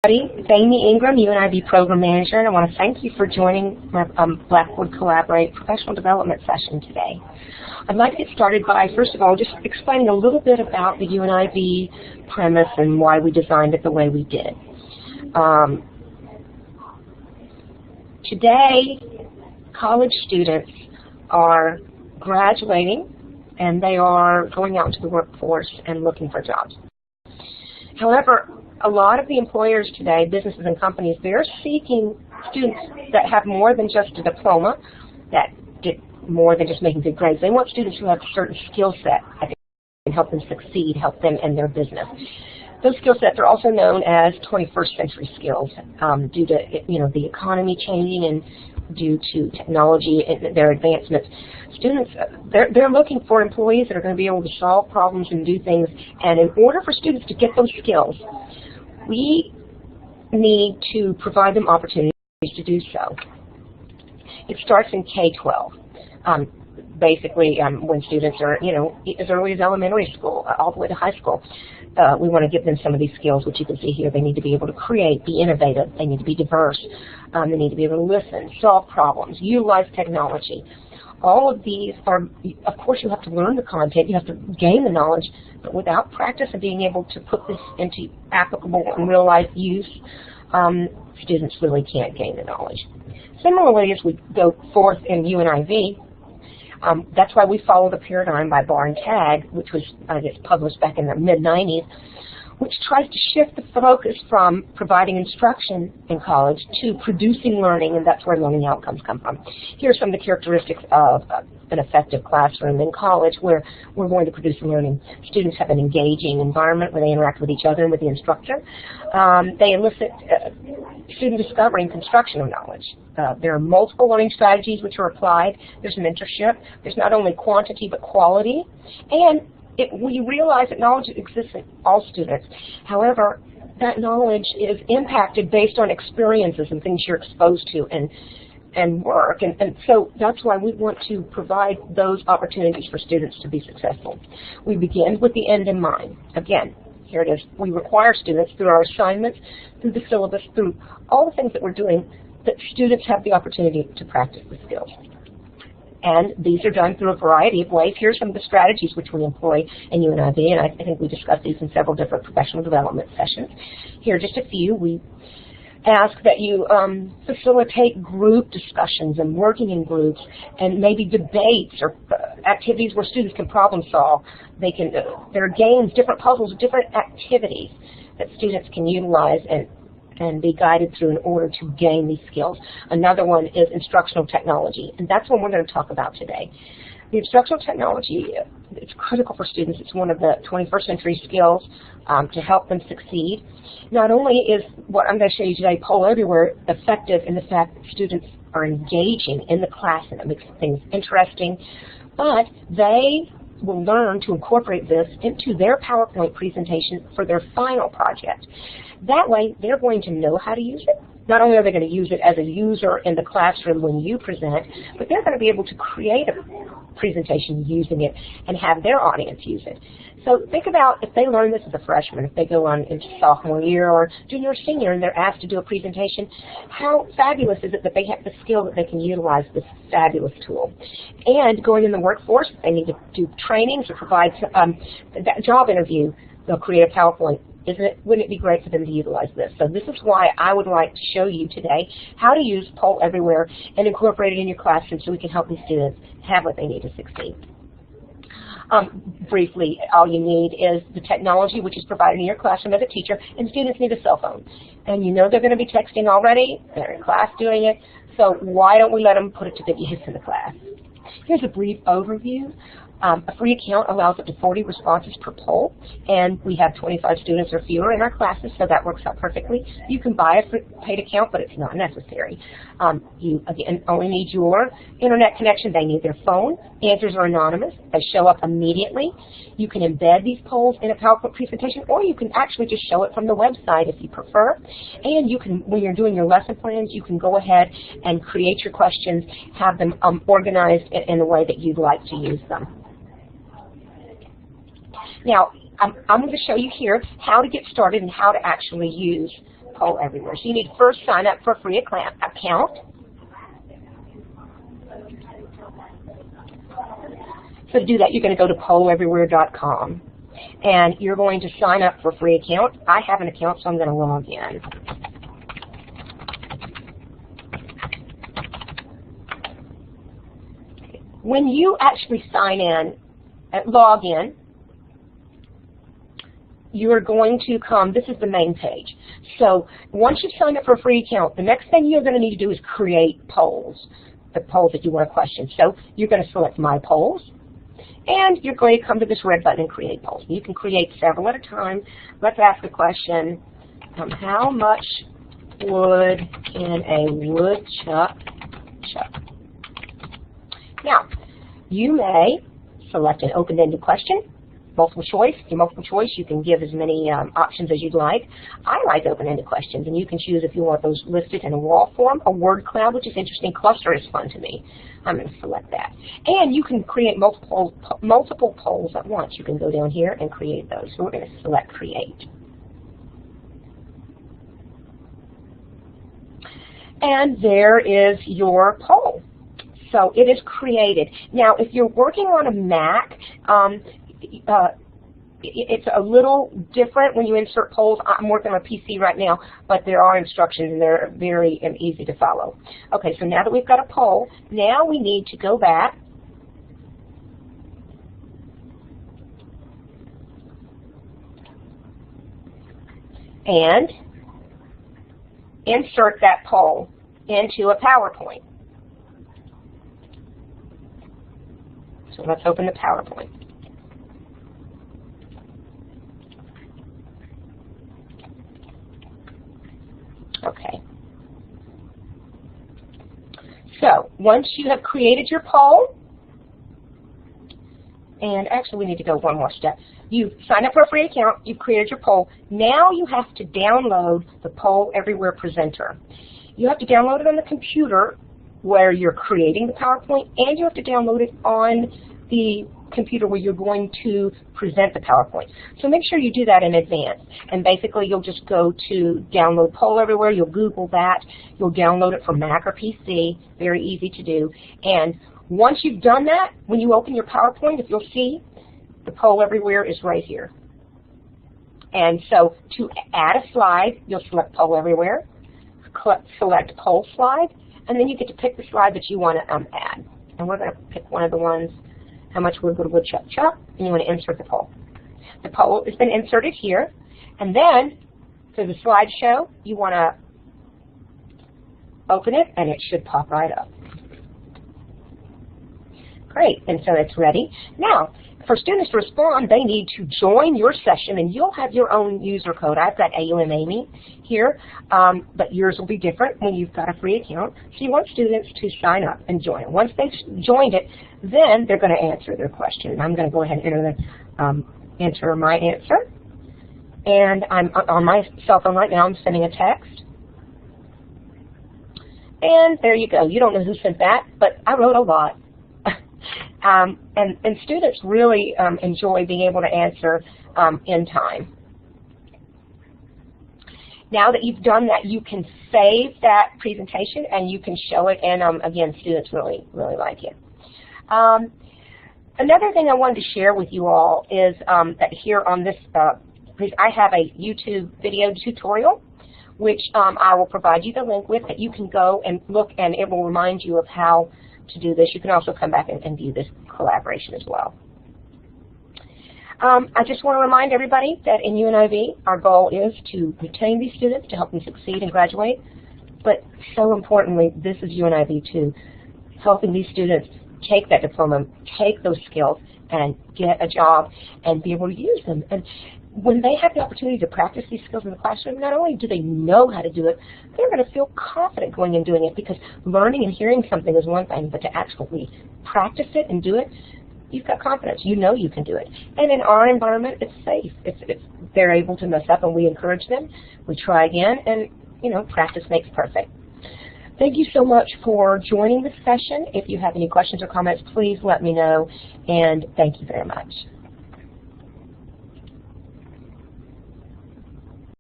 It's Amy Ingram, UNIV Program Manager, and I want to thank you for joining my Blackboard Collaborate professional development session today. I'd like to get started by, first of all, just explaining a little bit about the UNIV premise and why we designed it the way we did. Today, college students are graduating and they are going out into the workforce and looking for jobs. However, a lot of the employers today, businesses and companies, they're seeking students that have more than just a diploma, that get more than just making good grades. They want students who have a certain skill set that can help them succeed, help them in their business. Those skill sets are also known as 21st century skills due to the economy changing and due to technology and their advancements. Students, they're looking for employees that are going to be able to solve problems and do things. And in order for students to get those skills, we need to provide them opportunities to do so. It starts in K-12. Basically, when students are, as early as elementary school, all the way to high school. We want to give them some of these skills, which you can see here. They need to be able to create, be innovative. They need to be diverse. They need to be able to listen, solve problems, utilize technology. All of these are, of course, you have to learn the content. You have to gain the knowledge. But without practice of being able to put this into applicable and real-life use, students really can't gain the knowledge. Similarly, as we go forth in UNIV, that's why we follow the paradigm by Bar and Tag, which was published back in the mid-90s, which tries to shift the focus from providing instruction in college to producing learning, and that's where learning outcomes come from. Here are some of the characteristics of an effective classroom in college where we're going to produce learning. Students have an engaging environment where they interact with each other and with the instructor. They elicit student discovery and construction of knowledge. There are multiple learning strategies which are applied. There's mentorship. There's not only quantity but quality. And we realize that knowledge exists in all students. However, that knowledge is impacted based on experiences and things you're exposed to and work. And so that's why we want to provide those opportunities for students to be successful. We begin with the end in mind. Again, here it is. We require students through our assignments, through the syllabus, through all the things that we're doing, that students have the opportunity to practice the skills. And these are done through a variety of ways. Here are some of the strategies which we employ in UNIV, and I think we discussed these in several different professional development sessions. Here are just a few. We ask that you facilitate group discussions and working in groups and maybe debates or activities where students can problem solve. There are games, different puzzles, different activities that students can utilize and be guided through in order to gain these skills. Another one is instructional technology, and that's what we're going to talk about today. The instructional technology, it's critical for students. It's one of the 21st century skills to help them succeed. Not only is what I'm going to show you today, Poll Everywhere, effective in the fact that students are engaging in the class and it makes things interesting, but they will learn to incorporate this into their PowerPoint presentation for their final project. That way, they're going to know how to use it. Not only are they going to use it as a user in the classroom when you present, but they're going to be able to create a presentation using it and have their audience use it. So think about if they learn this as a freshman, if they go on into sophomore year or junior or senior and they're asked to do a presentation, how fabulous is it that they have the skill that they can utilize this fabulous tool. And going in the workforce, they need to do trainings or provide that job interview, they'll create a PowerPoint. Wouldn't it be great for them to utilize this? So this is why I would like to show you today how to use Poll Everywhere and incorporate it in your classroom so we can help these students have what they need to succeed. Briefly, all you need is the technology which is provided in your classroom as a teacher, and students need a cell phone. And you know they're going to be texting already, they're in class doing it, so why don't we let them put it to good use in the class? Here's a brief overview. A free account allows up to 40 responses per poll, and we have 25 students or fewer in our classes, so that works out perfectly. You can buy a paid account, but it's not necessary. You, again, only need your internet connection. They need their phone. Answers are anonymous. They show up immediately. You can embed these polls in a PowerPoint presentation, or you can actually just show it from the website if you prefer. And you can, when you're doing your lesson plans, you can go ahead and create your questions, have them organized in the way that you'd like to use them. Now, I'm going to show you here how to get started and how to actually use Poll Everywhere. So you need to first sign up for a free account. So to do that, you're going to go to polleverywhere.com. And you're going to sign up for a free account. I have an account, so I'm going to log in. When you actually sign in, log in, you're going to come, this is the main page. So once you've signed up for a free account, the next thing you're going to need to do is create polls, the polls that you want to question. So you're going to select My Polls, and you're going to come to this red button and create polls. You can create several at a time. Let's ask the question, how much wood can a woodchuck chuck? Now, you may select an open-ended question, multiple choice. In multiple choice, you can give as many options as you'd like. I like open-ended questions, and you can choose if you want those listed in a wall form, a word cloud, which is interesting. Cluster is fun to me. I'm going to select that. And you can create multiple polls at once. You can go down here and create those. So we're going to select Create. And there is your poll. So it is created. Now, if you're working on a Mac, it's a little different when you insert polls. I'm working on a PC right now, but there are instructions, and they're very easy to follow. Okay, so now that we've got a poll, now we need to go back and insert that poll into a PowerPoint. So let's open the PowerPoint. Okay. So once you have created your poll, and actually we need to go one more step. You've signed up for a free account, you've created your poll. Now you have to download the Poll Everywhere presenter. You have to download it on the computer where you're creating the PowerPoint, and you have to download it on the computer where you're going to present the PowerPoint. So make sure you do that in advance. And basically you'll just go to download Poll Everywhere, you'll Google that, you'll download it from Mac or PC, very easy to do. And once you've done that, when you open your PowerPoint, if you'll see, the Poll Everywhere is right here. And so to add a slide, you'll select Poll Everywhere, select Poll Slide, and then you get to pick the slide that you want to add. And we're going to pick one of the ones, how much wood would a woodchuck chuck, and you want to insert the poll. The poll has been inserted here, and then for the slideshow, you want to open it, and it should pop right up. Great, and so it's ready. Now, for students to respond, they need to join your session, and you'll have your own user code. I've got AUM Amy here, but yours will be different when you've got a free account. So you want students to sign up and join. Once they've joined it, then they're going to answer their question. I'm going to go ahead and enter my answer. And I'm on my cell phone right now. I'm sending a text. And there you go. You don't know who sent that, but I wrote a lot. And students really enjoy being able to answer in time. Now that you've done that, you can save that presentation and you can show it, and again, students really like it. Another thing I wanted to share with you all is that here on this, I have a YouTube video tutorial, which I will provide you the link with, that you can go and look, and it will remind you of how to do this. You can also come back and view this collaboration as well. I just want to remind everybody that in UNIV, our goal is to retain these students, to help them succeed and graduate, but so importantly, this is UNIV too, helping these students take that diploma, take those skills, and get a job and be able to use them. And when they have the opportunity to practice these skills in the classroom, not only do they know how to do it, they're going to feel confident going and doing it, because learning and hearing something is one thing, but to actually practice it and do it, you've got confidence. You know you can do it. And in our environment, it's safe. They're able to mess up, and we encourage them. We try again, and practice makes perfect. Thank you so much for joining this session. If you have any questions or comments, please let me know, and thank you very much.